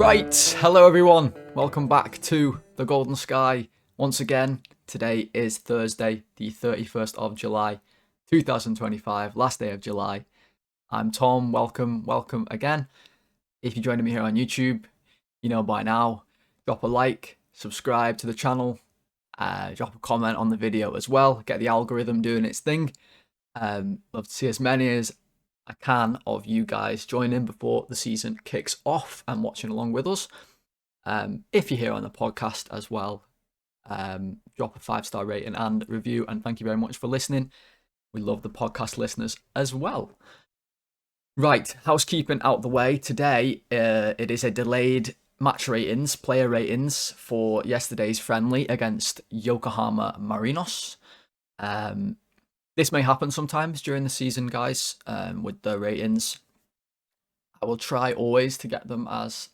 Right, hello everyone, welcome back to the Golden Sky once again. Today is Thursday, the 31st of July, 2025, last day of July. I'm Tom, welcome again. If you're joining me here on YouTube, you know by now, drop a like, subscribe to the channel, drop a comment on the video as well, get the algorithm doing its thing. Love to see as many as I can of you guys join in before the season kicks off and watching along with us. If you're here on the podcast as well, drop a 5-star rating and review, and thank you very much for listening. We love the podcast listeners as well. Right, housekeeping out the way. Today it is a delayed match ratings, player ratings for yesterday's friendly against Yokohama Marinos. This may happen sometimes during the season, guys, with the ratings. I will try always to get them as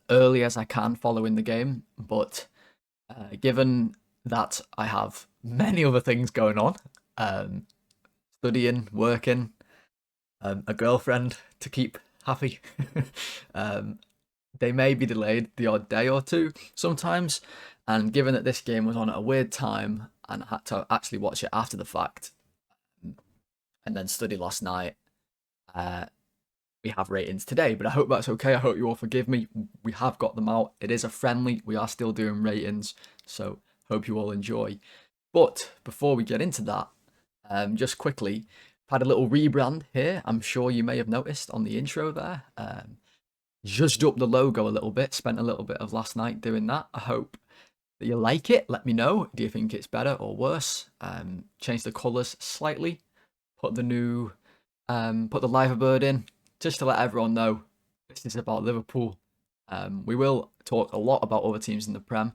early as I can following the game, but given that I have many other things going on, studying, working, a girlfriend to keep happy, they may be delayed the odd day or two sometimes, and given that this game was on at a weird time, and I had to actually watch it after the fact, and then study last night. We have ratings today, but I hope that's okay. I hope you all forgive me. We have got them out. It is a friendly. We are still doing ratings, so hope you all enjoy. But before we get into that, just quickly, I've had a little rebrand here. I'm sure you may have noticed on the intro there. Zhuzhed up the logo a little bit. Spent a little bit of last night doing that. I hope that you like it. Let me know. Do you think it's better or worse? Change the colours slightly. Put the new, put the liver bird in, just to let everyone know this is about Liverpool. We will talk a lot about other teams in the Prem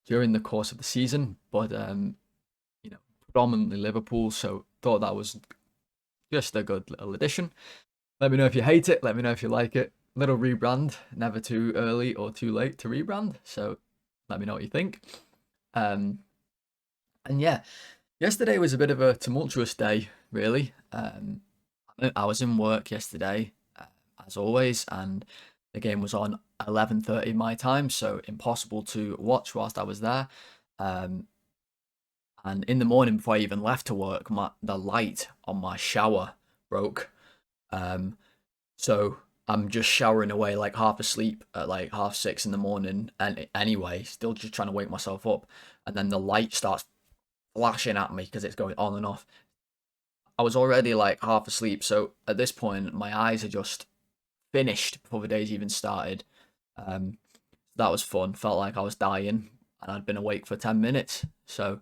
during the course of the season, but predominantly Liverpool. So thought that was just a good little addition. Let me know if you hate it. Let me know if you like it. Little rebrand. Never too early or too late to rebrand. So let me know what you think. And yeah, yesterday was a bit of a tumultuous day, really. I was in work yesterday, as always, and the game was on 11:30 my time, so impossible to watch whilst I was there. And in the morning, before I even left to work, the light on my shower broke. So I'm just showering away, like half asleep at like 6:30 in the morning, and anyway, still just trying to wake myself up, and then the light starts flashing at me because it's going on and off. I was already like half asleep, so at this point my eyes are just finished before the day's even started. That was fun. Felt like I was dying, and I'd been awake for 10 minutes, so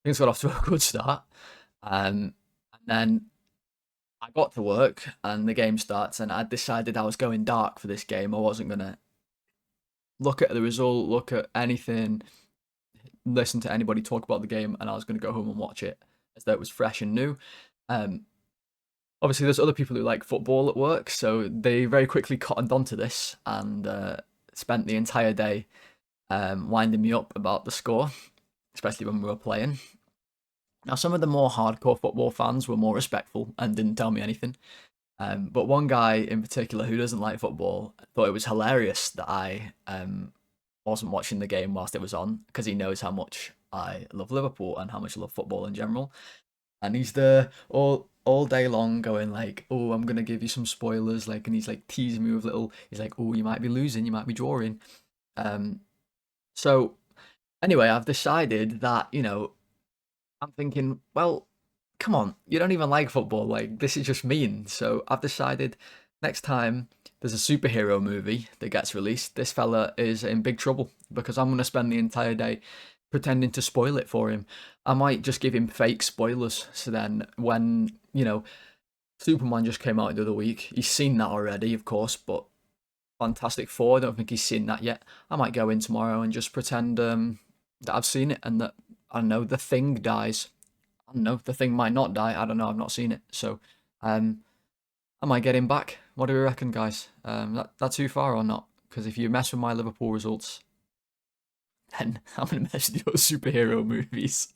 things got off to a good start. And then I got to work and the game starts, and I decided I was going dark for this game. I wasn't going to look at the result, look at anything, listen to anybody talk about the game, and I was going to go home and watch it as though it was fresh and new. Obviously, there's other people who like football at work, so they very quickly cottoned onto this and spent the entire day winding me up about the score, especially when we were playing. Now, some of the more hardcore football fans were more respectful and didn't tell me anything. But one guy in particular who doesn't like football thought it was hilarious that I wasn't watching the game whilst it was on, because he knows how much I love Liverpool and how much I love football in general. And he's there all day long going like, oh, I'm going to give you some spoilers. Like, and he's like teasing me with he's like, oh, you might be losing, you might be drawing. So anyway, I've decided that, I'm thinking, well, come on, you don't even like football. Like, this is just mean. So I've decided next time there's a superhero movie that gets released, this fella is in big trouble, because I'm going to spend the entire day pretending to spoil it for him. I might just give him fake spoilers. So then when, Superman just came out the other week, he's seen that already, of course, but Fantastic Four, I don't think he's seen that yet. I might go in tomorrow and just pretend that I've seen it, and that, I don't know, the Thing dies. I don't know, the Thing might not die. I don't know, I've not seen it. So I might get him back. What do you reckon, guys? That too far or not? Because if you mess with my Liverpool results, then I'm going to mess with your superhero movies.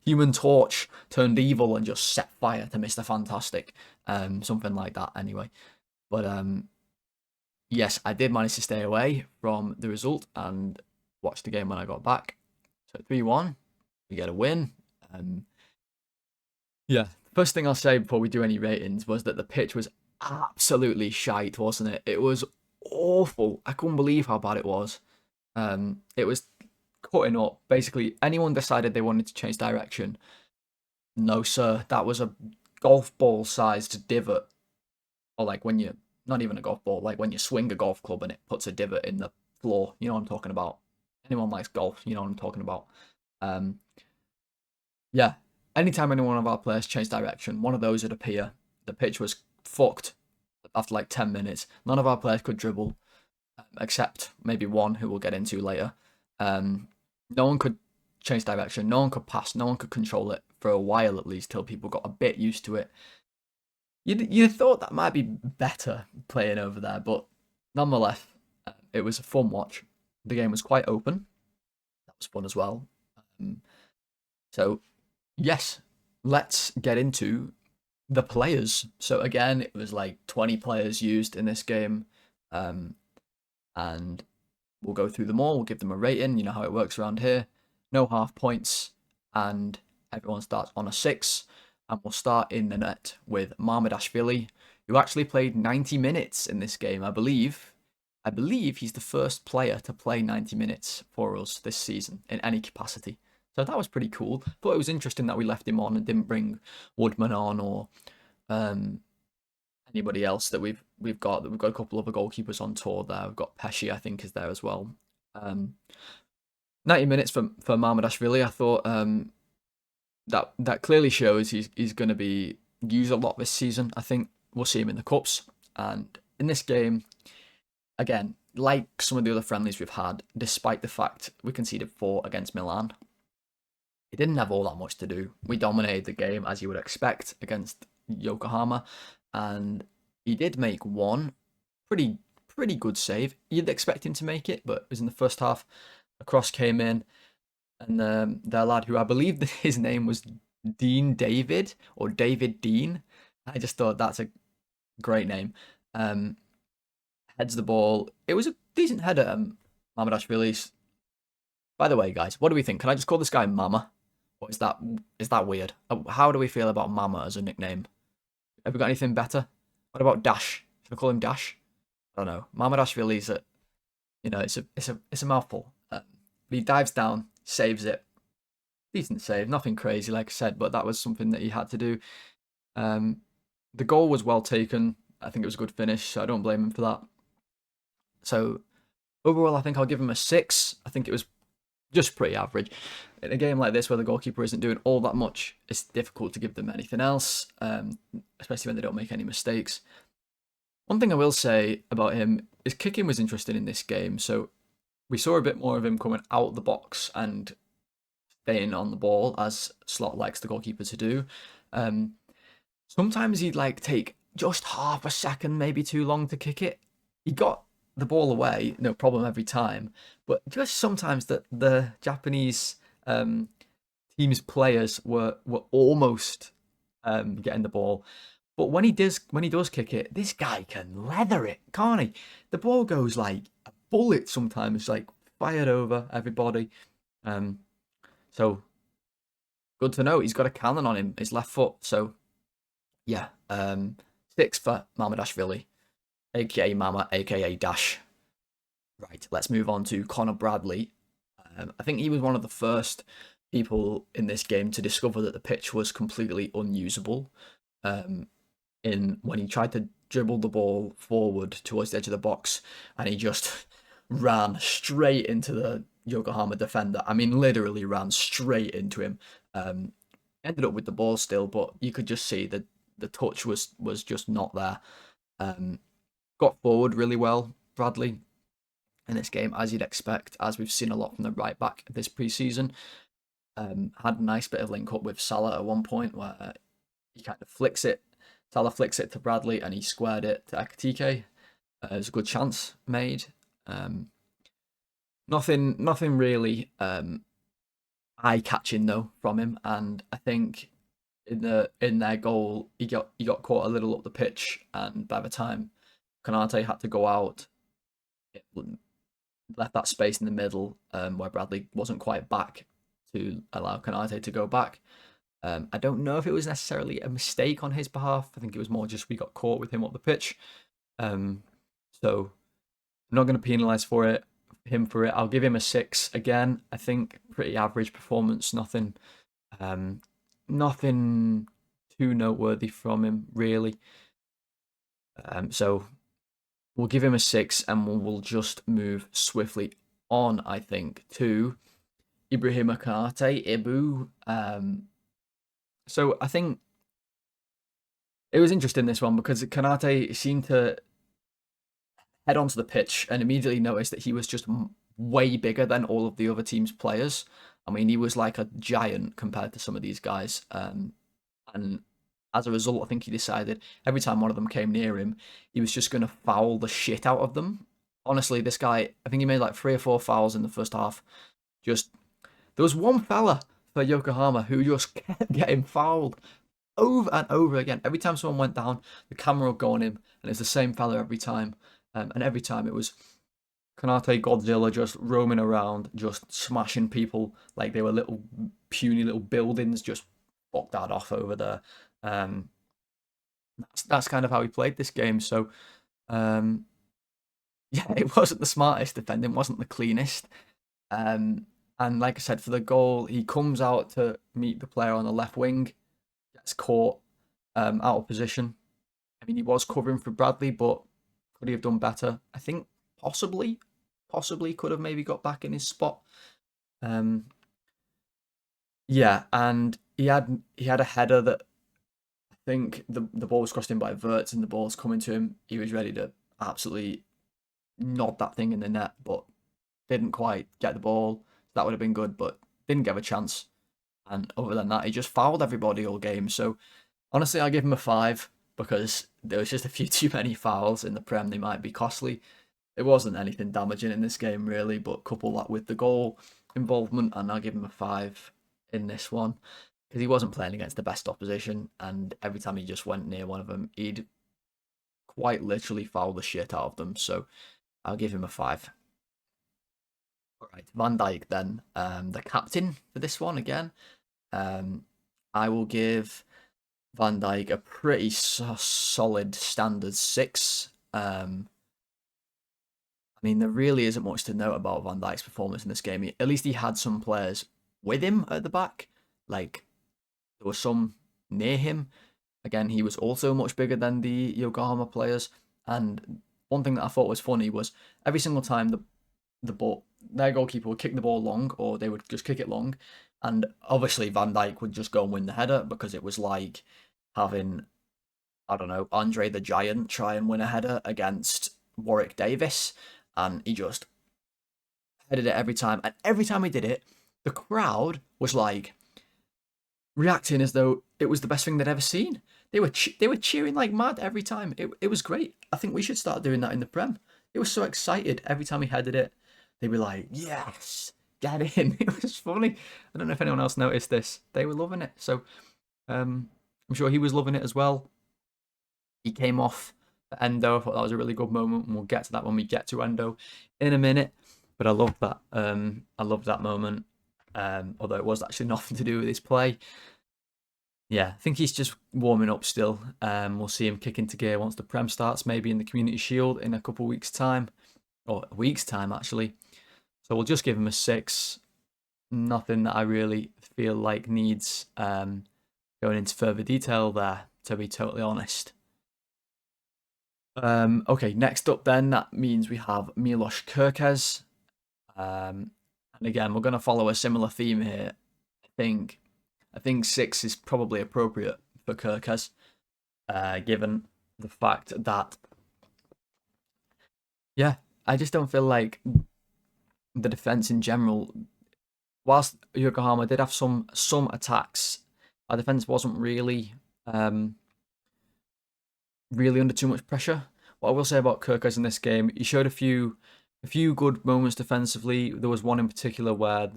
Human Torch turned evil and just set fire to Mr. Fantastic. Something like that, anyway. But yes, I did manage to stay away from the result and watch the game when I got back. So 3-1, we get a win. Yeah, first thing I'll say before we do any ratings was that the pitch was absolutely shite, wasn't it? It was awful. I couldn't believe how bad it was. It was cutting up. Basically, anyone decided they wanted to change direction. No, sir. That was a golf ball sized divot. Or like when you, not even a golf ball, like when you swing a golf club and it puts a divot in the floor. You know what I'm talking about. Anyone likes golf, you know what I'm talking about. Um, yeah. Anytime any one of our players changed direction, one of those would appear. The pitch was fucked after like 10 minutes. None of our players could dribble, except maybe one who we'll get into later. No one could change direction. No one could pass. No one could control it for a while at least, till people got a bit used to it. You thought that might be better playing over there, but nonetheless, it was a fun watch. The game was quite open. That was fun as well. So, yes, let's get into the players. So again, it was like 20 players used in this game, and we'll go through them all. We'll give them a rating. You know how it works around here. No half points, and everyone starts on a 6. And we'll start in the net with Mamardashvili, who actually played 90 minutes in this game, I believe. I believe he's the first player to play 90 minutes for us this season in any capacity. So that was pretty cool. Thought it was interesting that we left him on and didn't bring Woodman on, or anybody else that we've got. We've got a couple other goalkeepers on tour there. We've got Pesci, I think, is there as well. 90 minutes for Mamardashvili. I thought that clearly shows he's going to be used a lot this season. I think we'll see him in the cups, and in this game, again, like some of the other friendlies we've had, despite the fact we conceded 4 against Milan, he didn't have all that much to do. We dominated the game as you would expect against Yokohama, and he did make one pretty good save. You'd expect him to make it, but it was in the first half. A cross came in, and their lad, who I believe his name was Dean David, or David Dean, I just thought that's a great name, heads the ball. It was a decent header. Mamardashvili's. By the way, guys, what do we think? Can I just call this guy Mama? Or is that weird? How do we feel about Mama as a nickname? Have we got anything better? What about Dash? Should I call him Dash? I don't know. Mamardashvili's it's a mouthful. But he dives down, saves it. Decent save, nothing crazy, like I said, but that was something that he had to do. The goal was well taken. I think it was a good finish, so I don't blame him for that. So overall, I think I'll give him a 6. I think it was just pretty average. In a game like this where the goalkeeper isn't doing all that much, it's difficult to give them anything else, especially when they don't make any mistakes. One thing I will say about him is kicking was interesting in this game. So we saw a bit more of him coming out the box and staying on the ball, as Slot likes the goalkeeper to do. Sometimes he'd take just half a second, maybe too long to kick it. He got the ball away, no problem every time. But just sometimes the Japanese team's players were almost getting the ball. But when he does kick it, this guy can leather it, can't he? The ball goes like a bullet sometimes, fired over everybody. So good to know. He's got a cannon on him, his left foot. So yeah, 6 for Mamardashvili, aka Mama, aka Dash. Right, let's move on to Conor Bradley. I think he was one of the first people in this game to discover that the pitch was completely unusable. When he tried to dribble the ball forward towards the edge of the box, and he just ran straight into the Yokohama defender. I mean, literally ran straight into him. Ended up with the ball still, but you could just see that the touch was just not there. Got forward really well, Bradley, in this game, as you'd expect, as we've seen a lot from the right back this pre-season. Had a nice bit of link up with Salah at one point where he kind of flicks it. Salah flicks it to Bradley and he squared it to Ekitike. It was a good chance made. Nothing really eye-catching though from him, and I think in their goal he got caught a little up the pitch, and by the time Konate had to go out, it left that space in the middle where Bradley wasn't quite back to allow Konate to go back. I don't know if it was necessarily a mistake on his behalf. I think it was more just we got caught with him up the pitch. So I'm not going to penalise him for it. I'll give him a 6 again. I think pretty average performance. Nothing too noteworthy from him really. So we'll give him a 6 and we'll just move swiftly on, I think, to Ibou Konate. So I think it was interesting, this one, because Konate seemed to head onto the pitch and immediately noticed that he was just way bigger than all of the other team's players. I mean, he was like a giant compared to some of these guys. And as a result, I think he decided every time one of them came near him, he was just going to foul the shit out of them. Honestly, this guy, I think he made like 3 or 4 fouls in the first half. There was one fella for Yokohama who just kept getting fouled over and over again. Every time someone went down, the camera would go on him, and it's the same fella every time. And every time it was Konate Godzilla just roaming around, just smashing people like they were little puny little buildings, just fucked that off over there. That's kind of how he played this game. So, yeah, it wasn't the smartest defending, wasn't the cleanest. And like I said, for the goal, he comes out to meet the player on the left wing, gets caught out of position. I mean, he was covering for Bradley, but could he have done better? I think possibly could have maybe got back in his spot. Yeah, and he had a header that I think the ball was crossed in by Wirtz and the ball's coming to him. He was ready to absolutely nod that thing in the net, but didn't quite get the ball. That would have been good, but didn't get a chance. And other than that, he just fouled everybody all game. So honestly, I give him a 5 because there was just a few too many fouls in the Prem. They might be costly. It wasn't anything damaging in this game really, but couple that with the goal involvement, and I'll give him a 5 in this one because he wasn't playing against the best opposition, and every time he just went near one of them, he'd quite literally foul the shit out of them. So I'll give him a 5. All right, Van Dijk then, the captain for this one again. I will give Van Dijk a pretty solid standard 6. I mean, there really isn't much to note about Van Dijk's performance in this game. At least he had some players with him at the back. Like, there were some near him. Again, he was also much bigger than the Yokohama players. And one thing that I thought was funny was every single time their goalkeeper would kick the ball long, or they would just kick it long. And obviously Van Dijk would just go and win the header because it was like having, I don't know, Andre the Giant try and win a header against Warwick Davis. And he just headed it every time. And every time he did it, the crowd was like reacting as though it was the best thing they'd ever seen. They were cheering like mad every time. It was great. I think we should start doing that in the Prem. They were so excited every time he headed it. They'd be like, yes, get in. It was funny. I don't know if anyone else noticed this. They were loving it. So I'm sure he was loving it as well. He came off for Endo. I thought that was a really good moment, and we'll get to that when we get to Endo in a minute. But I love that. I loved that moment. Although it was actually nothing to do with his play. Yeah, I think he's just warming up still. We'll see him kick into gear once the Prem starts, maybe in the Community Shield in a couple of weeks' time. Or a week's time, actually. So we'll just give him a 6. Nothing that I really feel like needs going into further detail there, to be totally honest. Okay, next up then, that means we have Milos Kerkez. And again, we're going to follow a similar theme here. I think 6 is probably appropriate for Kerkez, given the fact that, yeah, I just don't feel like the defense in general, whilst Yokohama did have some attacks, our defense wasn't really under too much pressure. What I will say about Kerkez in this game, he showed a few good moments defensively. There was one in particular where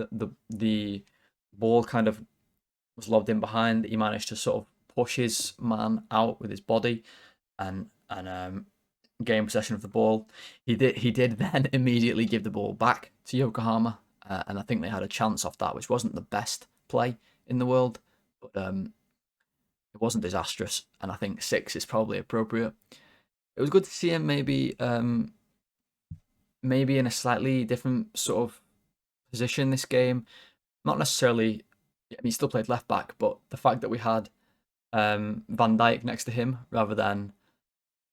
the ball kind of was lobbed in behind. He managed to sort of push his man out with his body, and gain possession of the ball. He did then immediately give the ball back to Yokohama, and I think they had a chance off that, which wasn't the best play in the world, but it wasn't disastrous, and I think 6 is probably appropriate. It was good to see him maybe in a slightly different sort of position this game. Not necessarily, I mean, he still played left back, but the fact that we had Van Dijk next to him rather than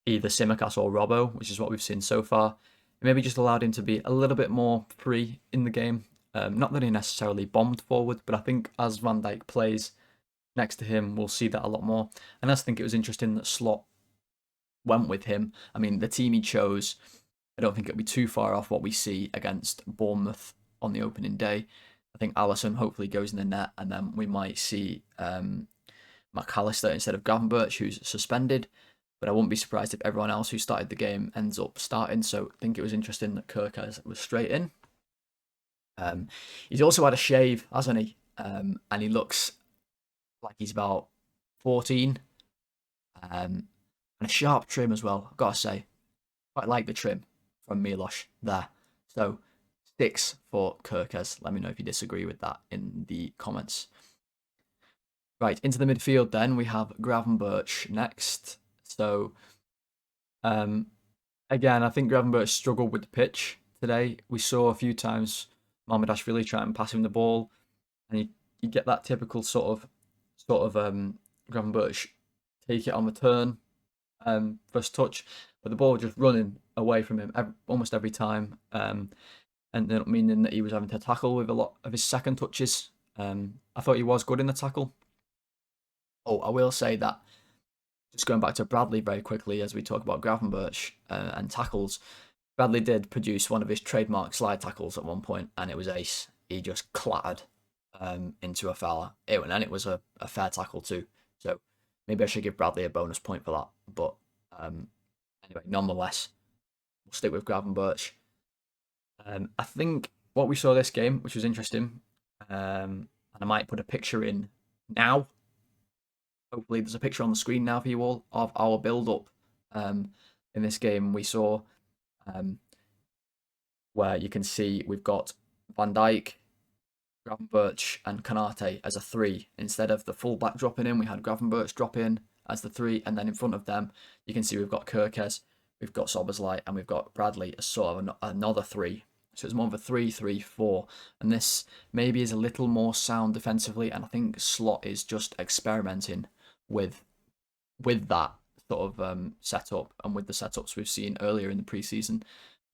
either Tsimikas or Robbo, which is what we've seen so far, it maybe just allowed him to be a little bit more free in the game. Not that he necessarily bombed forward, but I think as Van Dijk plays next to him, we'll see that a lot more. And I just think it was interesting that Slot went with him. I mean, the team he chose, I don't think it'll be too far off what we see against Bournemouth on the opening day. I think Alisson hopefully goes in the net, and then we might see Mac Allister instead of Gravenberch, who's suspended. But I wouldn't be surprised if everyone else who started the game ends up starting. So I think it was interesting that Kerkez was straight in. He's also had a shave, hasn't he? And he looks like he's about 14. And a sharp trim as well, I've got to say. Quite like the trim from Milos there. So 6 for Kerkez. Let me know if you disagree with that in the comments. Right, into the midfield then, we have Gravenberch next. So, again, I think Gravenberch struggled with the pitch today. We saw a few times Mamardashvili try and pass him the ball, and you get that typical sort of Gravenberch take it on the turn, first touch, but the ball just running away from him almost every time, and meaning that he was having to tackle with a lot of his second touches. I thought he was good in the tackle. Oh, I will say that, just going back to Bradley very quickly as we talk about Gravenberch and tackles, Bradley did produce one of his trademark slide tackles at one point, and it was ace. He just clattered into a fella, and it was a fair tackle too. So maybe I should give Bradley a bonus point for that. But anyway, nonetheless, we'll stick with Gravenberch. I think what we saw this game, which was interesting, and I might put a picture in now. Hopefully there's a picture on the screen now for you all of our build-up in this game. We saw where you can see we've got Van Dijk, Gravenberch and Konate as a 3. Instead of the full-back dropping in, we had Gravenberch drop in as the 3, and then in front of them, you can see we've got Kerkez, we've got Szoboszlai, and we've got Bradley as sort of another 3. So it's more of a 3-3-4, and this maybe is a little more sound defensively, and I think Slot is just experimenting with that sort of setup and with the setups we've seen earlier in the preseason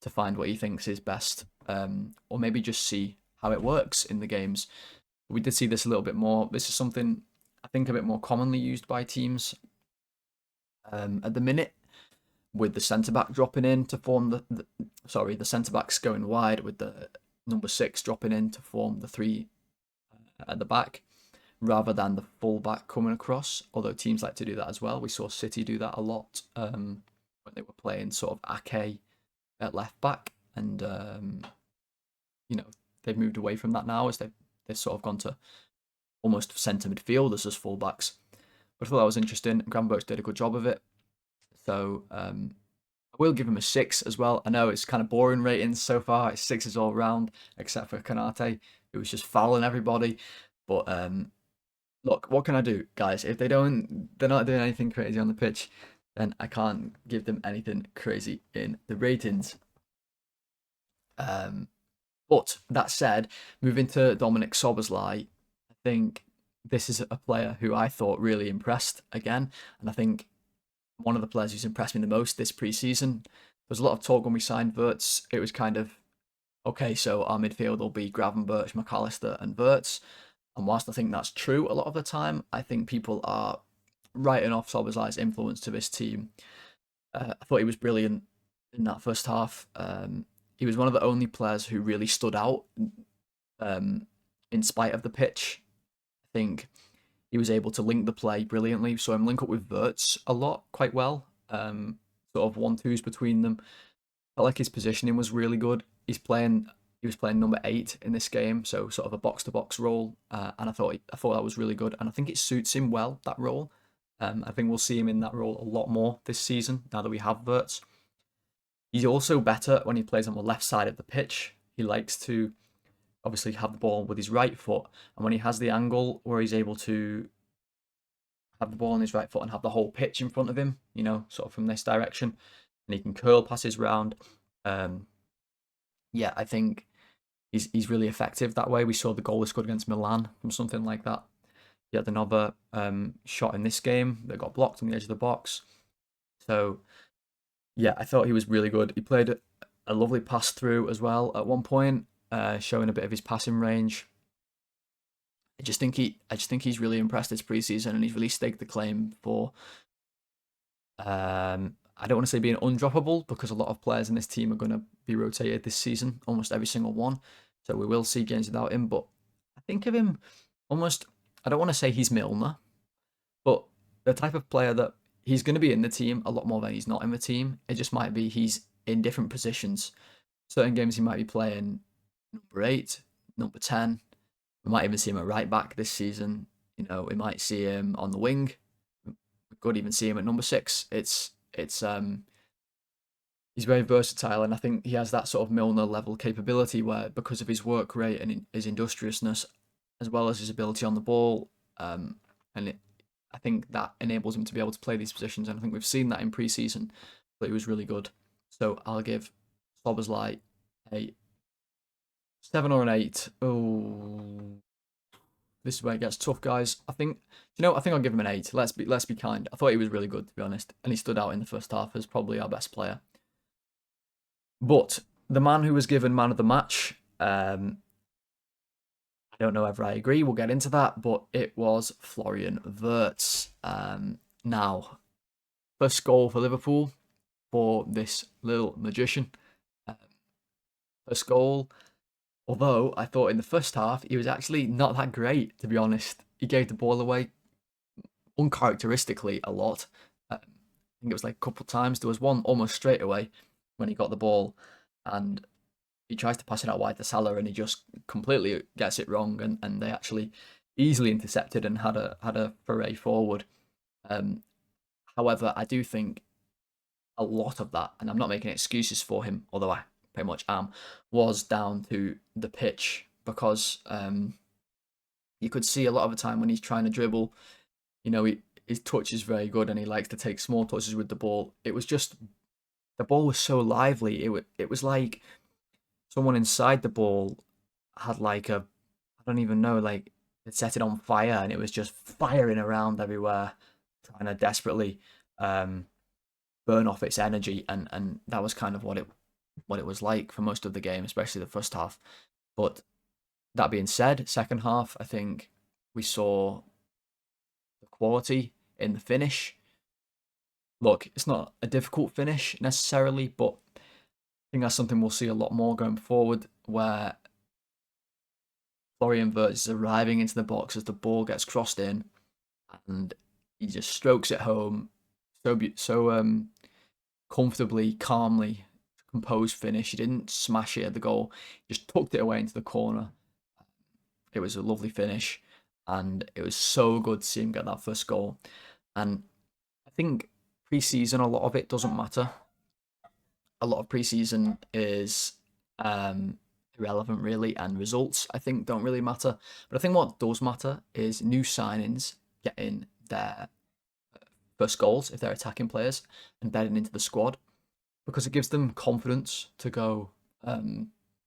to find what he thinks is best, or maybe just see how it works in the games. We did see this a little bit more. This is something I think a bit more commonly used by teams at the minute, with the centre-back dropping in to form the centre-backs going wide, with the number 6 dropping in to form the 3 at the back, rather than the full-back coming across, although teams like to do that as well. We saw City do that a lot when they were playing sort of Ake at left-back, and they've moved away from that now as they've sort of gone to almost centre midfielders as full-backs. But I thought that was interesting. Gravenberch did a good job of it. So I will give him a 6 as well. I know it's kind of boring ratings so far. It's 6s all round, except for Konate, who was just fouling everybody. But look, what can I do, guys? If they're not doing anything crazy on the pitch, then I can't give them anything crazy in the ratings. But that said, moving to Domink Szoboszlai, I think this is a player who I thought really impressed again, and I think one of the players who's impressed me the most this preseason. There was a lot of talk when we signed Wirtz. It was kind of, okay, so our midfield will be Gravenberch, Mac Allister and Wirtz. And whilst I think that's true a lot of the time, I think people are writing off Szoboszlai's influence to this team. I thought he was brilliant in that first half. He was one of the only players who really stood out in spite of the pitch. I think he was able to link the play brilliantly. So him link up with Wirtz a lot, quite well. Sort of 1-2s between them. Felt like his positioning was really good. He was playing number 8 in this game, so sort of a box-to-box role. And I thought that was really good. And I think it suits him well, that role. I think we'll see him in that role a lot more this season, now that we have Wirtz. He's also better when he plays on the left side of the pitch. He likes to obviously have the ball with his right foot, and when he has the angle where he's able to have the ball on his right foot and have the whole pitch in front of him, sort of from this direction, and he can curl passes round. Yeah, I think he's really effective that way. We saw the goal he scored against Milan from something like that. He had another shot in this game that got blocked on the edge of the box. So, yeah, I thought he was really good. He played a lovely pass through as well at one point, showing a bit of his passing range. I just think he's really impressed this preseason, and he's really staked the claim for. I don't want to say being undroppable, because a lot of players in this team are going to be rotated this season, almost every single one. So we will see games without him. But I think of him almost. I don't want to say he's Milner, but the type of player that he's going to be in the team a lot more than he's not in the team. It just might be he's in different positions. Certain games he might be playing number 8, number 10. We might even see him at right back this season. We might see him on the wing. We could even see him at number 6. It's he's very versatile, and I think he has that sort of Milner level capability where, because of his work rate and his industriousness, as well as his ability on the ball, I think that enables him to be able to play these positions, and I think we've seen that in pre-season, but he was really good. So I'll give Szoboszlai a 7 or an 8. Oh, this is where it gets tough, guys. I think I'll give him an 8. Let's be kind. I thought he was really good, to be honest, and he stood out in the first half as probably our best player. But the man who was given man of the match, I don't know whether I agree. We'll get into that, but it was Florian Wirtz. Now, first goal for Liverpool for this little magician. First goal. Although I thought in the first half he was actually not that great, to be honest. He gave the ball away uncharacteristically a lot. I think it was like a couple of times. There was one almost straight away when he got the ball, and he tries to pass it out wide to Salah, and he just completely gets it wrong, and they actually easily intercepted and had a foray forward. However, I do think a lot of that, and I'm not making excuses for him, although I pretty much am, was down to the pitch, because you could see a lot of the time when he's trying to dribble, his touch is very good and he likes to take small touches with the ball. It was just, the ball was so lively. It was like someone inside the ball had I don't even know, it set it on fire, and it was just firing around everywhere, trying to desperately burn off its energy, and that was kind of what it was like for most of the game, especially the first half. But that being said, second half, I think we saw the quality in the finish. Look, it's not a difficult finish necessarily, but I think that's something we'll see a lot more going forward, where Florian Wirtz is arriving into the box as the ball gets crossed in, and he just strokes it home so comfortably, calmly, composed finish. He didn't smash it at the goal, he just tucked it away into the corner. It was a lovely finish, and it was so good to see him get that first goal. And I think pre-season, a lot of it doesn't matter. A lot of pre-season is irrelevant, really, and results, I think, don't really matter. But I think what does matter is new signings getting their first goals, if they're attacking players, and bedding into the squad, because it gives them confidence to go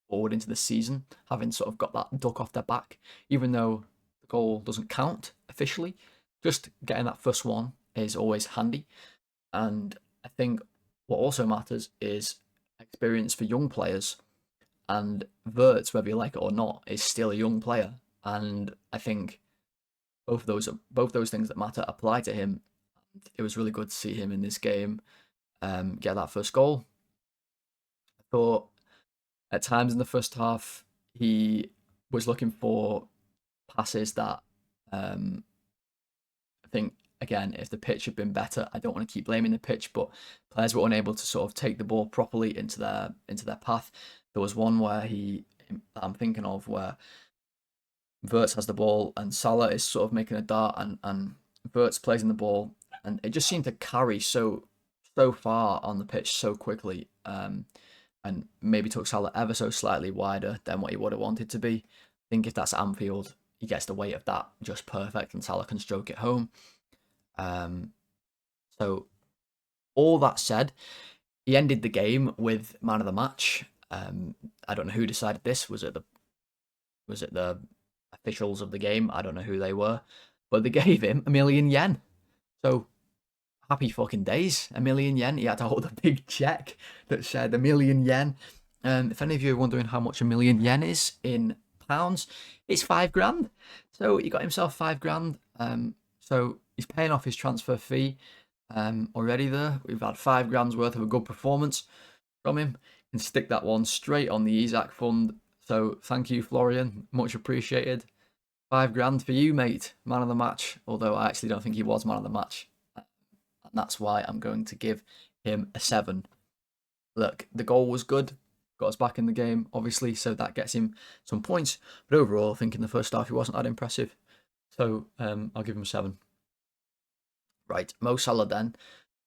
forward into the season, having sort of got that duck off their back, even though the goal doesn't count officially. Just getting that first one is always handy. And I think what also matters is experience for young players. And Wirtz, whether you like it or not, is still a young player. And I think both those things that matter apply to him. It was really good to see him in this game get that first goal. I thought at times in the first half he was looking for passes that I think, again, if the pitch had been better, I don't want to keep blaming the pitch, but players were unable to sort of take the ball properly into their path. There was one where I'm thinking of, where Wirtz has the ball and Salah is sort of making a dart, and Wirtz plays in the ball, and it just seemed to carry so far on the pitch so quickly. and maybe took Salah ever so slightly wider than what he would have wanted to be. I think if that's Anfield, he gets the weight of that just perfect, and Salah can stroke it home. So all that said, he ended the game with man of the match. I don't know who decided this. Was it the officials of the game? I don't know who they were, but they gave him £1,000,000. So happy fucking days. £1,000,000. He had to hold a big check that said £1,000,000. If any of you are wondering how much £1,000,000 is in pounds, it's £5,000. So he got himself £5,000. So he's paying off his transfer fee already there. We've had £5,000 worth of a good performance from him. And stick that one straight on the Isaac fund. So thank you, Florian. Much appreciated. £5,000 for you, mate. Man of the match. Although I actually don't think he was man of the match. And that's why I'm going to give him a 7. Look, the goal was good. Got us back in the game, obviously, so that gets him some points. But overall, I think in the first half, he wasn't that impressive. So I'll give him a 7. Right, Mo Salah then,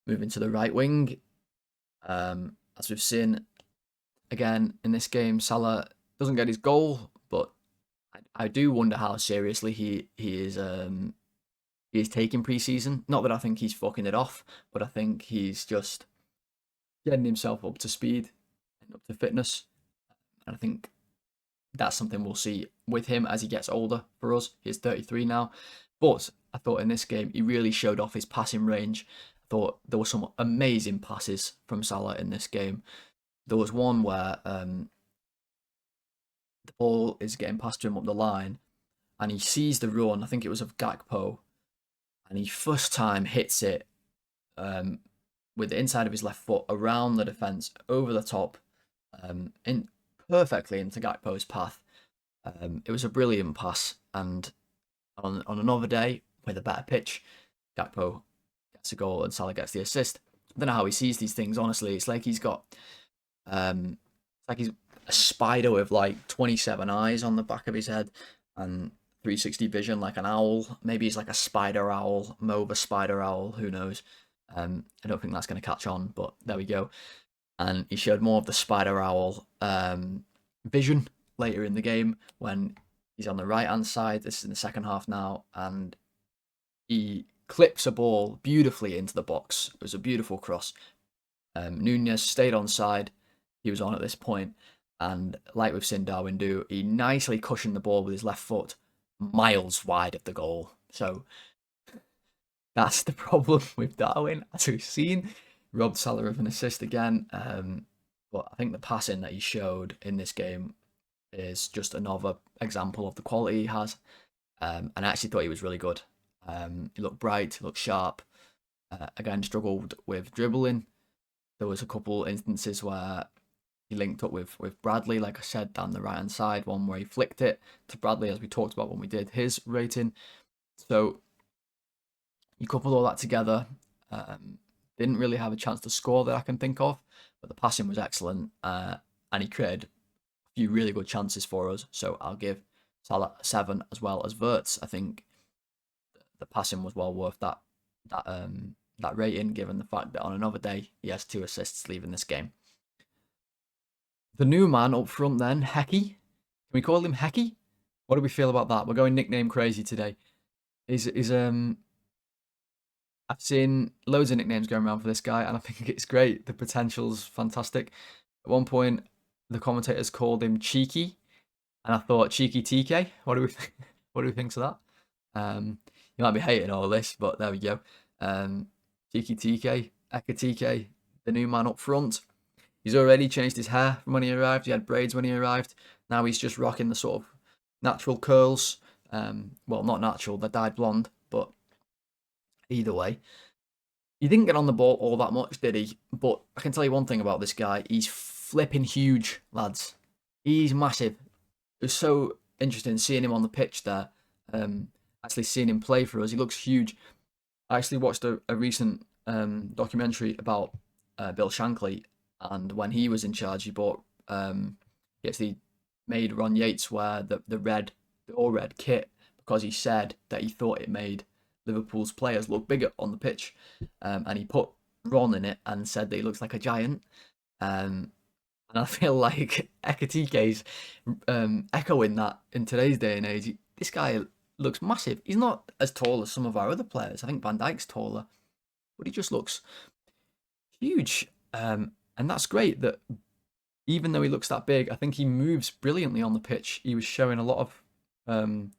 moving to the right wing. As we've seen, again, in this game, Salah doesn't get his goal, but I do wonder how seriously he is taking pre-season. Not that I think he's fucking it off, but I think he's just getting himself up to speed and up to fitness. And I think that's something we'll see with him as he gets older for us. He's 33 now. But I thought in this game, he really showed off his passing range. I thought there were some amazing passes from Salah in this game. There was one where the ball is getting passed to him up the line, and he sees the run, I think it was of Gakpo, and he first time hits it with the inside of his left foot around the defence, over the top, in perfectly into Gakpo's path. It was a brilliant pass, and on another day with a better pitch, Gakpo gets a goal and Salah gets the assist. I don't know how he sees these things, honestly. It's like he's got it's like he's a spider with like 27 eyes on the back of his head and 360 vision like an owl. Maybe he's like a spider owl, Mova spider owl, who knows. I don't think that's going to catch on, but there we go. And he showed more of the spider owl vision later in the game when he's on the right hand side. This is in the second half now, and he clips a ball beautifully into the box. It was a beautiful cross. Nunez stayed on side. He was on at this point, and like we've seen Darwin do, he nicely cushioned the ball with his left foot miles wide of the goal. So that's the problem with Darwin, as we've seen. Robbed Salah of an assist again. But I think the passing that he showed in this game is just another example of the quality he has. And I actually thought he was really good. He looked bright, he looked sharp. Again, struggled with dribbling. There was a couple instances where he linked up with Bradley, like I said, down the right-hand side. One where he flicked it to Bradley, as we talked about when we did his rating. So you couple all that together. Didn't really have a chance to score that I can think of, but the passing was excellent, and he created a few really good chances for us. So I'll give Salah a 7 as well as Wirtz. I think the passing was well worth that rating, given the fact that on another day he has 2 assists leaving this game. The new man up front then, Heki. Can we call him Heki? What do we feel about that? We're going nickname crazy today. I've seen loads of nicknames going around for this guy, and I think it's great. The potential's fantastic. At one point, the commentators called him Cheeky, and I thought, Cheeky TK? What do we think? What do we think of that? You might be hating all this, but there we go. Cheeky TK, Ekitike, the new man up front. He's already changed his hair from when he arrived. He had braids when he arrived. Now he's just rocking the sort of natural curls. Well, not natural, they're dyed blonde, but either way, he didn't get on the ball all that much, did he? But I can tell you one thing about this guy. He's flipping huge, lads. He's massive. It was so interesting seeing him on the pitch there. Actually seeing him play for us. He looks huge. I actually watched a recent documentary about Bill Shankly, and when he was in charge, he actually made Ron Yates wear the all red kit because he said that he thought it made Liverpool's players look bigger on the pitch, and he put Ron in it and said that he looks like a giant. And I feel like Ekitike's echoing that in today's day and age. This guy looks massive. He's not as tall as some of our other players. I think Van Dijk's taller, but he just looks huge. And that's great that even though he looks that big, I think he moves brilliantly on the pitch. He was showing a lot of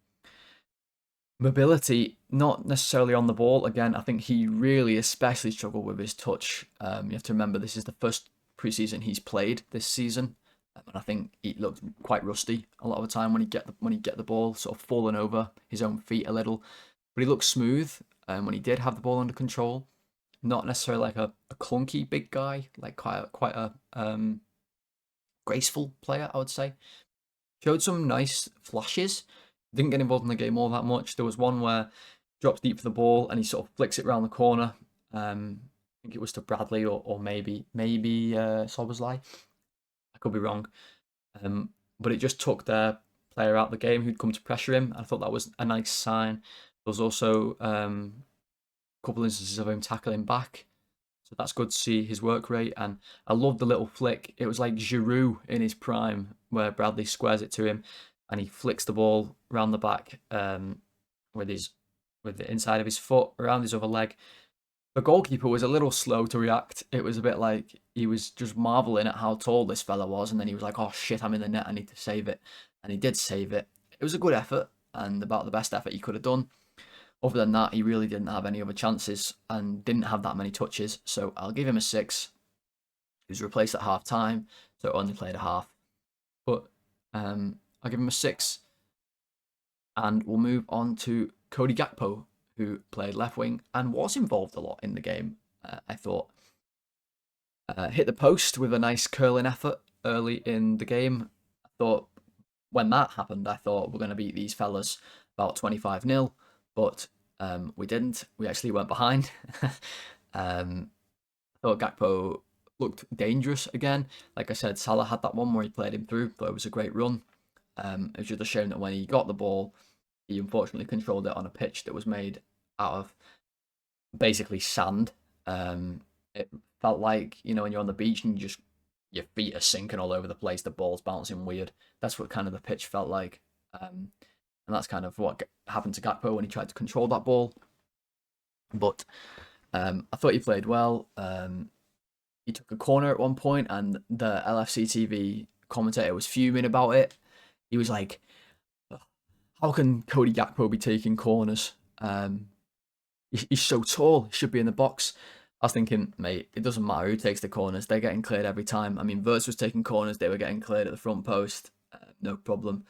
mobility, not necessarily on the ball. Again, I think he really especially struggled with his touch. You have to remember this is the first preseason he's played this season, and I think he looked quite rusty a lot of the time when he get the ball, sort of falling over his own feet a little. But he looked smooth when he did have the ball under control. Not necessarily like a clunky big guy, like quite a graceful player, I would say. Showed some nice flashes. Didn't get involved in the game all that much. There was one where he drops deep for the ball and he sort of flicks it around the corner. I think it was to Bradley or maybe Szoboszlai. I could be wrong. But it just took their player out of the game who'd come to pressure him. I thought that was a nice sign. There was also a couple instances of him tackling back. So that's good to see his work rate. And I love the little flick. It was like Giroud in his prime where Bradley squares it to him and he flicks the ball around the back with the inside of his foot around his other leg. The goalkeeper was a little slow to react. It was a bit like he was just marveling at how tall this fella was, and then he was like, "Oh shit, I'm in the net. I need to save it," and he did save it. It was a good effort and about the best effort he could have done. Other than that, he really didn't have any other chances and didn't have that many touches. So I'll give him a 6. He was replaced at half time, so only played a half. But I'll give him a 6. And we'll move on to Cody Gakpo, who played left wing and was involved a lot in the game, I thought. Hit the post with a nice curling effort early in the game. I thought when that happened, I thought we're going to beat these fellas about 25-0, but we didn't. We actually went behind. I thought Gakpo looked dangerous again. Like I said, Salah had that one where he played him through. Thought it was a great run. It was just a shame that when he got the ball, he unfortunately controlled it on a pitch that was made out of basically sand. It felt like, when you're on the beach and your feet are sinking all over the place, the ball's bouncing weird. That's what kind of the pitch felt like. And that's kind of what happened to Gakpo when he tried to control that ball. But I thought he played well. He took a corner at one point, and the LFC TV commentator was fuming about it. He was like, "How can Cody Gakpo be taking corners? He's so tall. He should be in the box." I was thinking, mate, it doesn't matter who takes the corners. They're getting cleared every time. I mean, Wirtz was taking corners. They were getting cleared at the front post. No problem.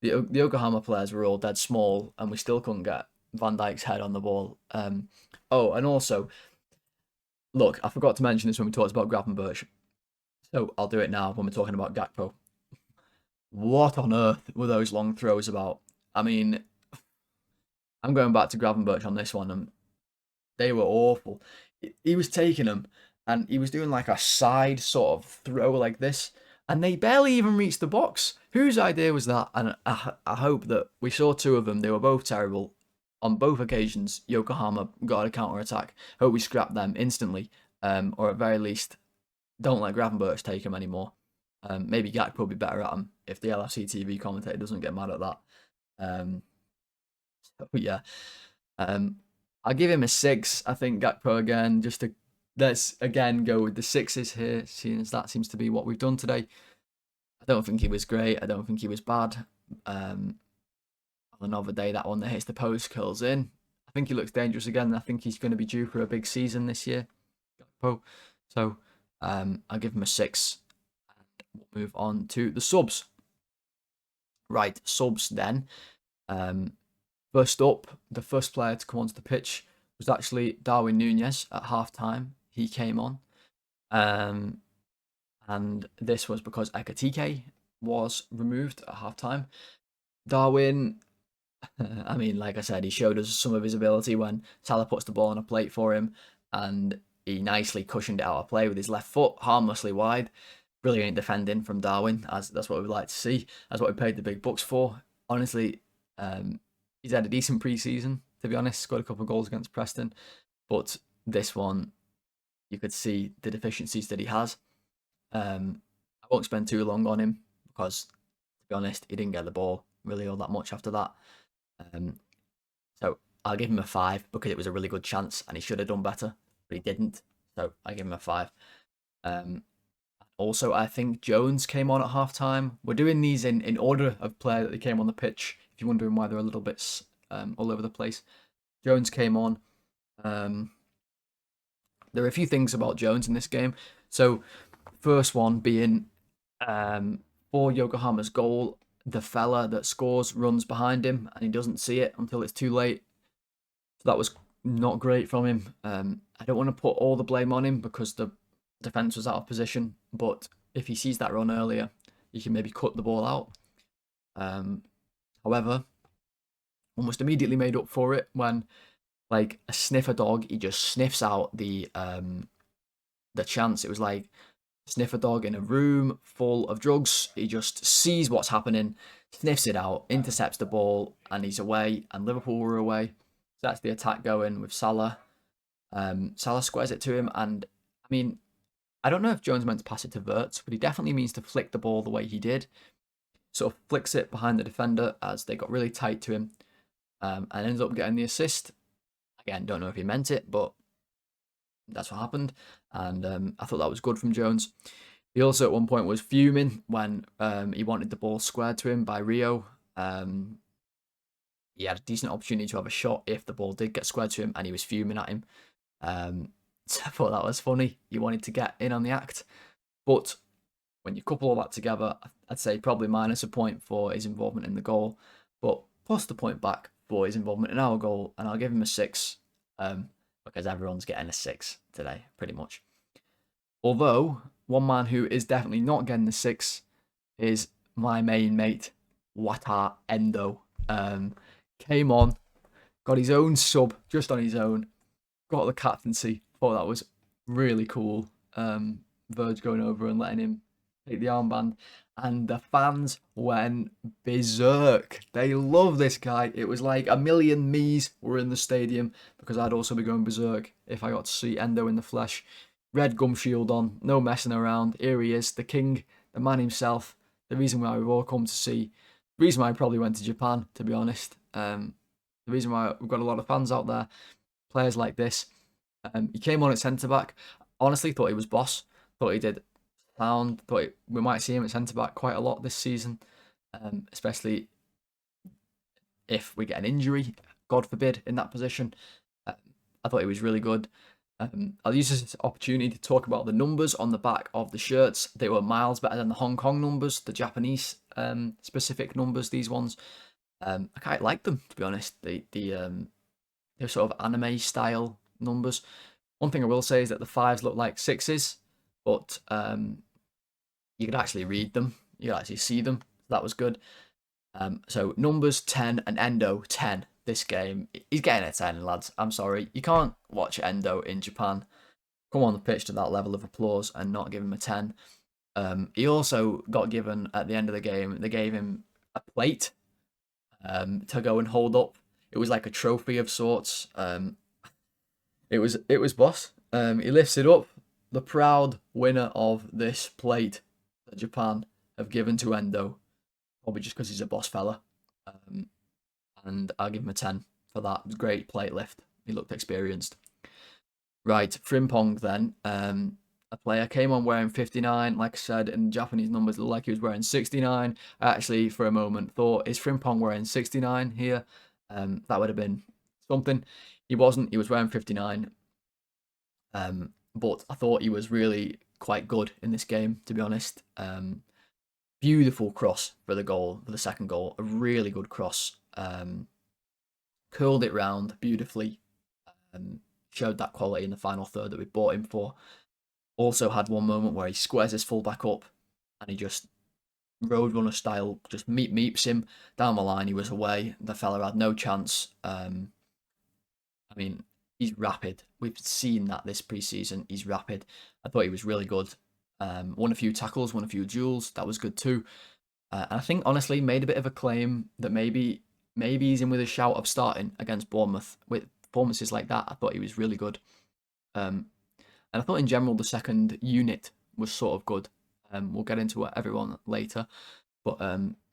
The Yokohama players were all dead small, and we still couldn't get Van Dijk's head on the ball. Oh, and also, look, I forgot to mention this when we talked about Gravenberch. So I'll do it now when we're talking about Gakpo. What on earth were those long throws about? I mean, I'm going back to Gravenberch on this one, and they were awful. He was taking them, and he was doing like a side sort of throw like this, and they barely even reached the box. Whose idea was that? And I hope that we saw 2 of them. They were both terrible. On both occasions, Yokohama got a counter-attack. Hope we scrap them instantly, or at very least, don't let Gravenberch take them anymore. Maybe Gakpo will be better at them if the LFC TV commentator doesn't get mad at that. So yeah, I'll give him a 6. I think Gakpo again. Let's again go with the 6s here, seeing as that seems to be what we've done today. I don't think he was great. I don't think he was bad. On another day, that one that hits the post curls in. I think he looks dangerous again. I think he's going to be due for a big season this year, Gakpo. So I'll give him a 6. And we'll move on to the subs. Right, subs then. First up, the first player to come onto the pitch was actually Darwin Nunez at half-time. He came on. And this was because Ekitike was removed at half-time. Darwin, I mean, like I said, he showed us some of his ability when Salah puts the ball on a plate for him, and he nicely cushioned it out of play with his left foot, harmlessly wide. Brilliant defending from Darwin, as that's what we'd like to see. That's what we paid the big bucks for. Honestly, he's had a decent pre-season, to be honest. Scored a couple of goals against Preston, but this one, you could see the deficiencies that he has. I won't spend too long on him because, to be honest, he didn't get the ball really all that much after that. So I'll give him a 5 because it was a really good chance and he should have done better, but he didn't. So I give him a 5. Also, I think Jones came on at half-time. We're doing these in order of play that they came on the pitch, if you're wondering why they're a little bit all over the place. Jones came on. There are a few things about Jones in this game. So, first one being for Yokohama's goal, the fella that scores runs behind him and he doesn't see it until it's too late. So that was not great from him. I don't want to put all the blame on him because the defence was out of position, but if he sees that run earlier, he can maybe cut the ball out. However, almost immediately made up for it when, like a sniffer dog, he just sniffs out the chance. It was like a sniffer dog in a room full of drugs. He just sees what's happening, sniffs it out, intercepts the ball, and he's away. And Liverpool were away. So that's the attack going with Salah. Salah squares it to him, and I mean, I don't know if Jones meant to pass it to Wirtz, but he definitely means to flick the ball the way he did. Sort of flicks it behind the defender as they got really tight to him, and ends up getting the assist. Again, don't know if he meant it, but that's what happened. And I thought that was good from Jones. He also at one point was fuming when he wanted the ball squared to him by Rio. He had a decent opportunity to have a shot if the ball did get squared to him, and he was fuming at him. So I thought that was funny. He wanted to get in on the act. But when you couple all that together, I'd say probably minus a point for his involvement in the goal, but plus the point back for his involvement in our goal, and I'll give him a 6 because everyone's getting a 6 today, pretty much. Although, one man who is definitely not getting the 6 is my main mate, Wataru Endo. Came on, got his own sub just on his own, got the captaincy. Thought that was really cool. Virg going over and letting him take the armband, and the fans went berserk. They love this guy. It was like a million me's were in the stadium because I'd also be going berserk if I got to see Endo in the flesh. Red gum shield on, no messing around. Here he is, the king, the man himself. The reason why we've all come to see. The reason why I probably went to Japan, to be honest. The reason why we've got a lot of fans out there. Players like this. He came on at centre-back. Honestly, thought he was boss. Thought he did sound. We might see him at centre-back quite a lot this season. Especially if we get an injury, God forbid, in that position. I thought he was really good. I'll use this opportunity to talk about the numbers on the back of the shirts. They were miles better than the Hong Kong numbers, the Japanese specific numbers, these ones. I quite like them, to be honest. They're sort of anime style numbers. One thing I will say is that the 5s look like 6s, but you could actually read them. You could actually see them. That was good. So numbers 10 and Endo 10 this game. He's getting a 10, lads. I'm sorry. You can't watch Endo in Japan come on the pitch to that level of applause and not give him a 10. He also got given, at the end of the game, they gave him a plate to go and hold up. It was like a trophy of sorts. It was boss. He lifts it up. The proud winner of this plate that Japan have given to Endo, probably just because he's a boss fella. And I'll give him a 10 for that. It was a great plate lift. He looked experienced. Right, Frimpong then. A player came on wearing 59. Like I said, in Japanese numbers, it looked like he was wearing 69. I actually, for a moment, thought, is Frimpong wearing 69 here? That would have been something. He wasn't. He was wearing 59. But I thought he was really quite good in this game, to be honest. Beautiful cross for the goal, for the second goal. A really good cross. Curled it round beautifully. Showed that quality in the final third that we bought him for. Also had one moment where he squares his fullback up and he just roadrunner style just meeps him down the line. He was away. The fella had no chance. I mean, he's rapid. We've seen that this preseason. He's rapid. I thought he was really good. Won a few tackles, won a few duels. That was good too. And I think, honestly, made a bit of a claim that maybe he's in with a shout of starting against Bournemouth. With performances like that, I thought he was really good. And I thought in general the second unit was sort of good. We'll get into everyone later. But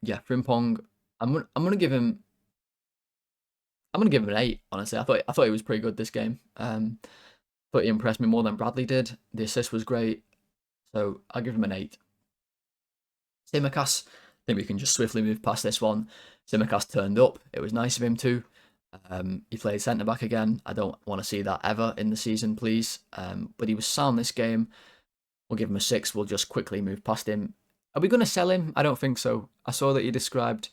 yeah, Frimpong, I'm gonna give him an 8. Honestly, I thought he was pretty good this game. Thought he impressed me more than Bradley did. The assist was great, so I'll give him an 8. Tsimikas, I think we can just swiftly move past this one. Tsimikas turned up. It was nice of him too. He played centre back again. I don't want to see that ever in the season, please. But he was sound this game. We'll give him a 6. We'll just quickly move past him. Are we going to sell him? I don't think so. I saw that you described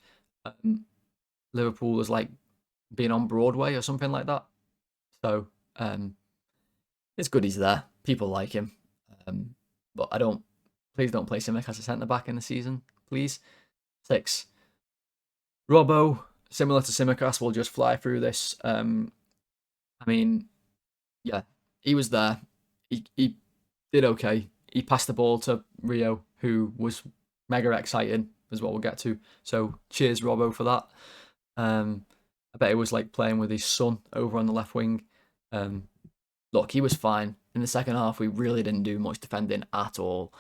Liverpool as like being on Broadway or something like that. So it's good he's there. People like him. But please don't play Tsimikas as a centre back in the season, please. 6. Robbo, similar to Tsimikas, we'll just fly through this. I mean, yeah, he was there. He did okay. He passed the ball to Rio, who was mega exciting, is what we'll get to. So cheers, Robbo, for that. I bet he was like playing with his son over on the left wing. Look, he was fine. In the second half, we really didn't do much defending at all.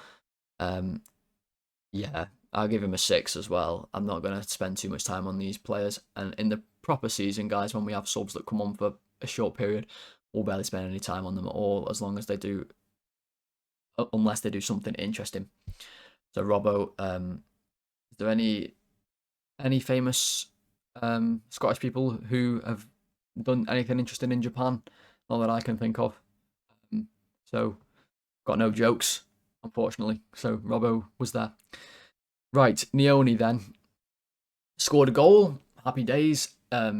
Yeah, I'll give him a 6 as well. I'm not going to spend too much time on these players. And in the proper season, guys, when we have subs that come on for a short period, we'll barely spend any time on them at all, as long as they do, unless they do something interesting. So, Robbo, is there any famous Scottish people who have done anything interesting in Japan? Not that I can think of. So, got no jokes, unfortunately. So, Robbo was there. Right, Nyoni then scored a goal. Happy days. I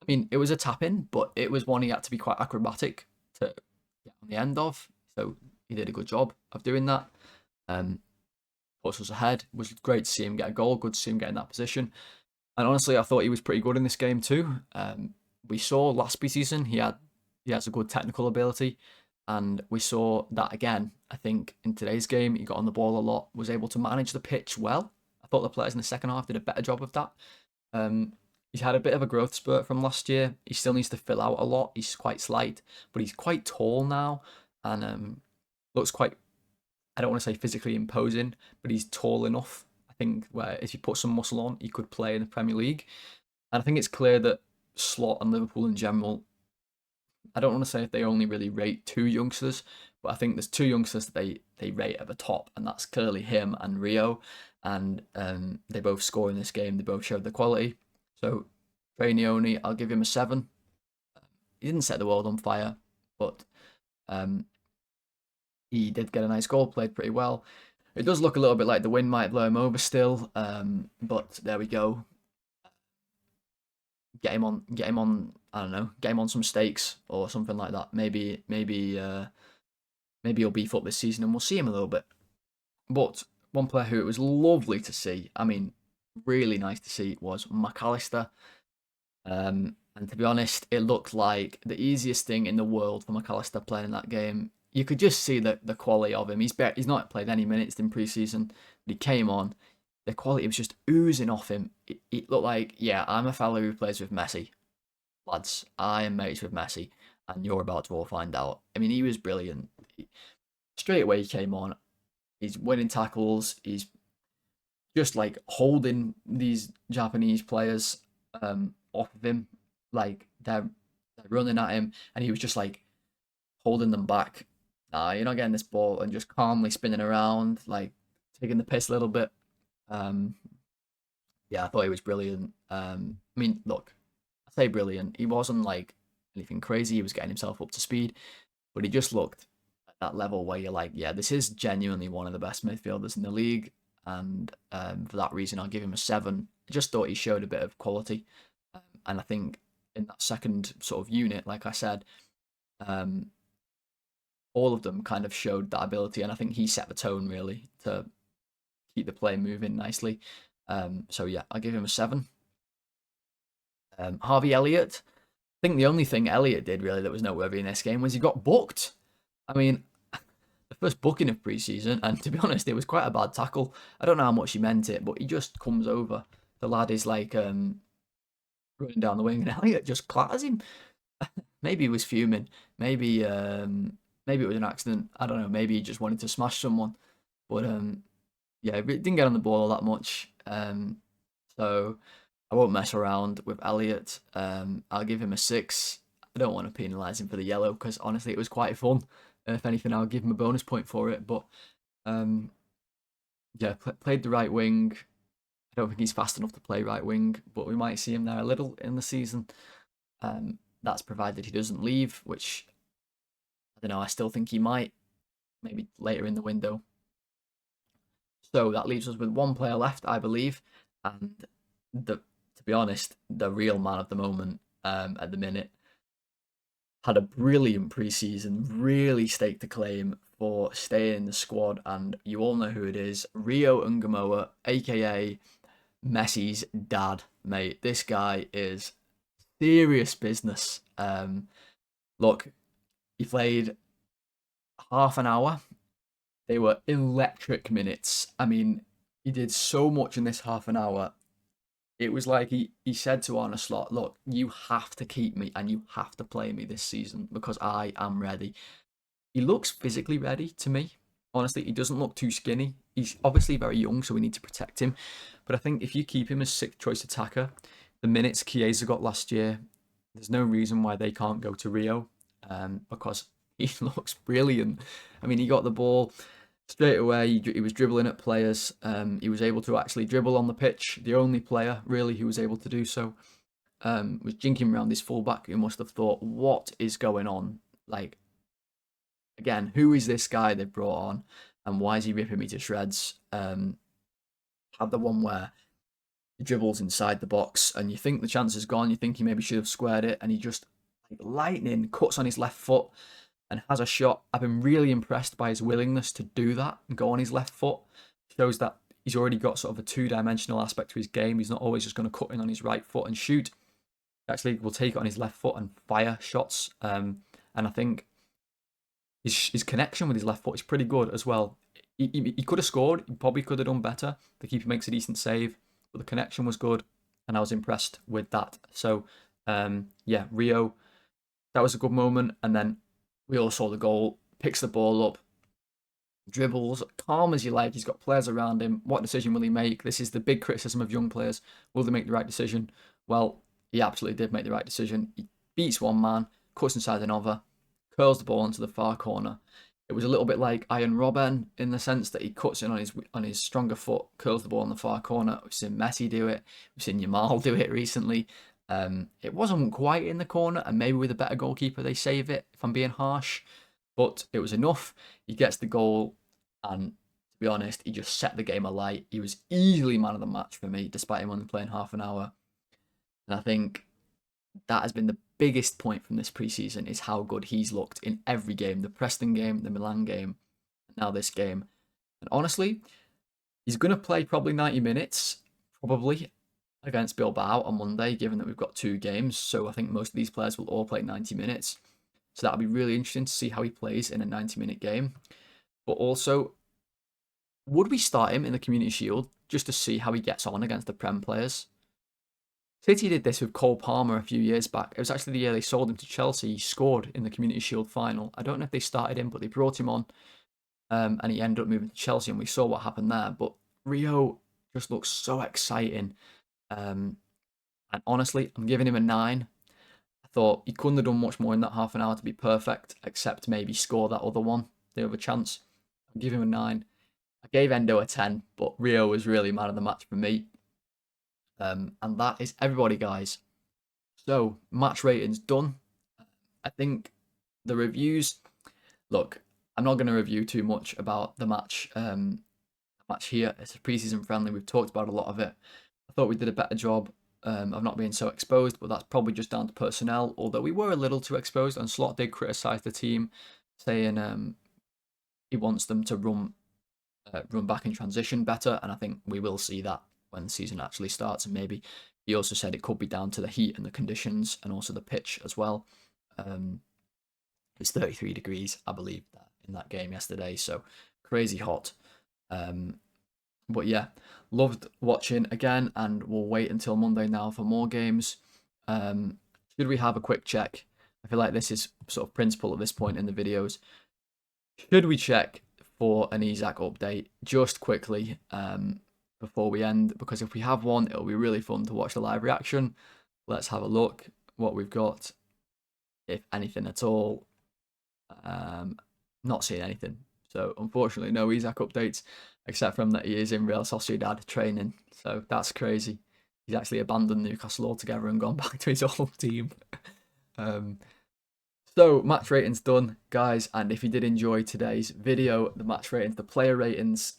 mean, it was a tap-in, but it was one he had to be quite acrobatic to get on the end of. So, he did a good job of doing that. Puts us ahead. It was great to see him get a goal. Good to see him get in that position. And honestly, I thought he was pretty good in this game too. We saw last preseason he has a good technical ability, and we saw that again. I think in today's game he got on the ball a lot, was able to manage the pitch well. I thought the players in the second half did a better job of that. He's had a bit of a growth spurt from last year. He still needs to fill out a lot. He's quite slight, but he's quite tall now, and looks quite, I don't want to say physically imposing, but he's tall enough, I think, where if you put some muscle on, he could play in the Premier League. And I think it's clear that Slot and Liverpool in general, I don't want to say if they only really rate 2 youngsters, but I think there's 2 youngsters that they rate at the top, and that's clearly him and Rio. And they both score in this game. They both showed the quality. So Trey Nyoni, I'll give him a 7. He didn't set the world on fire, but he did get a nice goal, played pretty well. It does look a little bit like the wind might blow him over still, but there we go. Get him on. I don't know. Get him on some stakes or something like that. Maybe he'll beef up this season, and we'll see him a little bit. But one player who it was lovely to see, I mean, really nice to see, was Mac Allister. And to be honest, it looked like the easiest thing in the world for Mac Allister playing in that game. You could just see the quality of him. He's not played any minutes in pre-season, but he came on. The quality was just oozing off him. It looked like, yeah, I'm a fellow who plays with Messi. Lads, I am mates with Messi, and you're about to all find out. I mean, he was brilliant. Straight away he came on. He's winning tackles. He's just like holding these Japanese players off of him. Like they're running at him, and he was just like holding them back. Nah, you're not getting this ball, and just calmly spinning around, like taking the piss a little bit. Yeah, I thought he was brilliant. I mean, look, I say brilliant. He wasn't like anything crazy. He was getting himself up to speed, but he just looked at that level where you're like, yeah, this is genuinely one of the best midfielders in the league. And for that reason, I'll give him a 7. I just thought he showed a bit of quality. And I think in that second sort of unit, like I said, all of them kind of showed that ability. And I think he set the tone really to keep the play moving nicely. So yeah, I'll give him a 7. Harvey Elliott. I think the only thing Elliott did really that was noteworthy in this game was he got booked. I mean, the first booking of pre-season, and to be honest, it was quite a bad tackle. I don't know how much he meant it, but he just comes over. The lad is like running down the wing, and Elliott just clatters him. Maybe he was fuming. Maybe it was an accident. I don't know. Maybe he just wanted to smash someone. But yeah, it didn't get on the ball all that much. So I won't mess around with Elliott. I'll give him a 6. I don't want to penalise him for the yellow because honestly it was quite fun. If anything, I'll give him a bonus point for it. But yeah, played the right wing. I don't think he's fast enough to play right wing, but we might see him there a little in the season. That's provided he doesn't leave, which I don't know. I still think he might, maybe later in the window. So that leaves us with one player left, I believe, and to be honest, the real man of the moment at the minute had a brilliant preseason, really staked a claim for staying in the squad, and you all know who it is, Rio Ngumoha, aka Messi's dad, mate. This guy is serious business. Look, he played half an hour. They were electric minutes. I mean, he did so much in this half an hour. It was like he said to Arne Slot, look, you have to keep me and you have to play me this season because I am ready. He looks physically ready to me. Honestly, he doesn't look too skinny. He's obviously very young, so we need to protect him. But I think if you keep him as 6th choice attacker, the minutes Chiesa got last year, there's no reason why they can't go to Rio because he looks brilliant. I mean, he got the ball straight away. He was dribbling at players. He was able to actually dribble on the pitch. The only player, really, who was able to do so was jinking around his fullback, who must have thought, what is going on? Like, again, who is this guy they brought on? And why is he ripping me to shreds? Had the one where he dribbles inside the box and you think the chance is gone. You think he maybe should have squared it. And he just, like lightning, cuts on his left foot and has a shot. I've been really impressed by his willingness to do that and go on his left foot. Shows that he's already got sort of a two-dimensional aspect to his game. He's not always just going to cut in on his right foot and shoot. He actually will take it on his left foot and fire shots. And I think his connection with his left foot is pretty good as well. He could have scored. He probably could have done better. The keeper makes a decent save, but the connection was good, and I was impressed with that. So, yeah, Rio, that was a good moment. And then we all saw the goal. Picks the ball up, dribbles, calm as you like. He's got players around him. What decision will he make? This is the big criticism of young players. Will they make the right decision? Well, he absolutely did make the right decision. He beats one man, cuts inside another, curls the ball into the far corner. It was a little bit like Iron Robben in the sense that he cuts in on his stronger foot, curls the ball in the far corner. We've seen Messi do it. We've seen Yamal do it recently. It wasn't quite in the corner, and maybe with a better goalkeeper they save it, if I'm being harsh. But it was enough. He gets the goal, and to be honest, he just set the game alight. He was easily man of the match for me, despite him only playing half an hour. And I think that has been the biggest point from this preseason is how good he's looked in every game. The Preston game, the Milan game, and now this game. And honestly, he's going to play probably 90 minutes, probably, against Bilbao on Monday, given that we've got 2 games. So I think most of these players will all play 90 minutes. So that'll be really interesting to see how he plays in a 90-minute game. But also, would we start him in the Community Shield just to see how he gets on against the Prem players? City did this with Cole Palmer a few years back. It was actually the year they sold him to Chelsea. He scored in the Community Shield final. I don't know if they started him, but they brought him on. And he ended up moving to Chelsea, and we saw what happened there. But Rio just looks so exciting. And honestly, I'm giving him a 9. I thought he couldn't have done much more in that half an hour to be perfect, except maybe score that other one, the other chance. I'm giving him a 9. I gave Endo a 10, but Rio was really man of the match for me. And that is everybody, guys. So, match ratings done. I think the reviews... Look, I'm not going to review too much about the match here. It's a preseason friendly. We've talked about a lot of it. I thought we did a better job of not being so exposed, but that's probably just down to personnel, although we were a little too exposed, and Slot did criticise the team, saying he wants them to run back in transition better, and I think we will see that when the season actually starts. And maybe he also said it could be down to the heat and the conditions and also the pitch as well. It's 33 degrees, I believe, in that game yesterday, so crazy hot. But yeah, loved watching again, and we'll wait until Monday now for more games. Should we have a quick check? I feel like this is sort of principle at this point in the videos. Should we check for an Isak update just quickly before we end, because if we have one, it'll be really fun to watch the live reaction. Let's have a look what we've got, if anything at all. Not seeing anything. So unfortunately, no Isak updates, except from that he is in Real Sociedad training. So that's crazy. He's actually abandoned Newcastle altogether and gone back to his old team. So match ratings done, guys. And if you did enjoy today's video, the match ratings, the player ratings,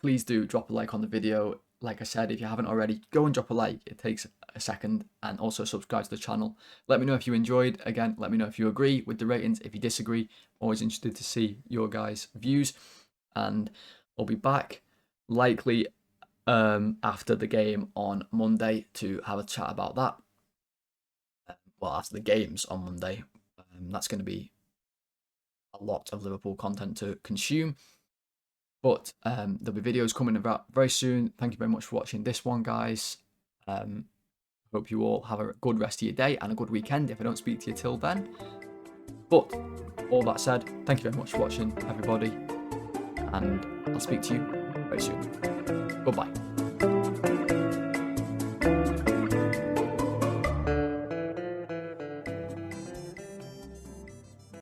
please do drop a like on the video. Like I said, if you haven't already, go and drop a like. It takes a second. And also subscribe to the channel. Let me know if you enjoyed. Again, let me know if you agree with the ratings. If you disagree, always interested to see your guys' views. And I'll be back likely after the game on Monday to have a chat about that. Well, after the games on Monday. That's going to be a lot of Liverpool content to consume. But there'll be videos coming about very soon. Thank you very much for watching this one, guys. Hope you all have a good rest of your day and a good weekend if I don't speak to you till then. But all that said, thank you very much for watching, everybody. And I'll speak to you very soon. Goodbye.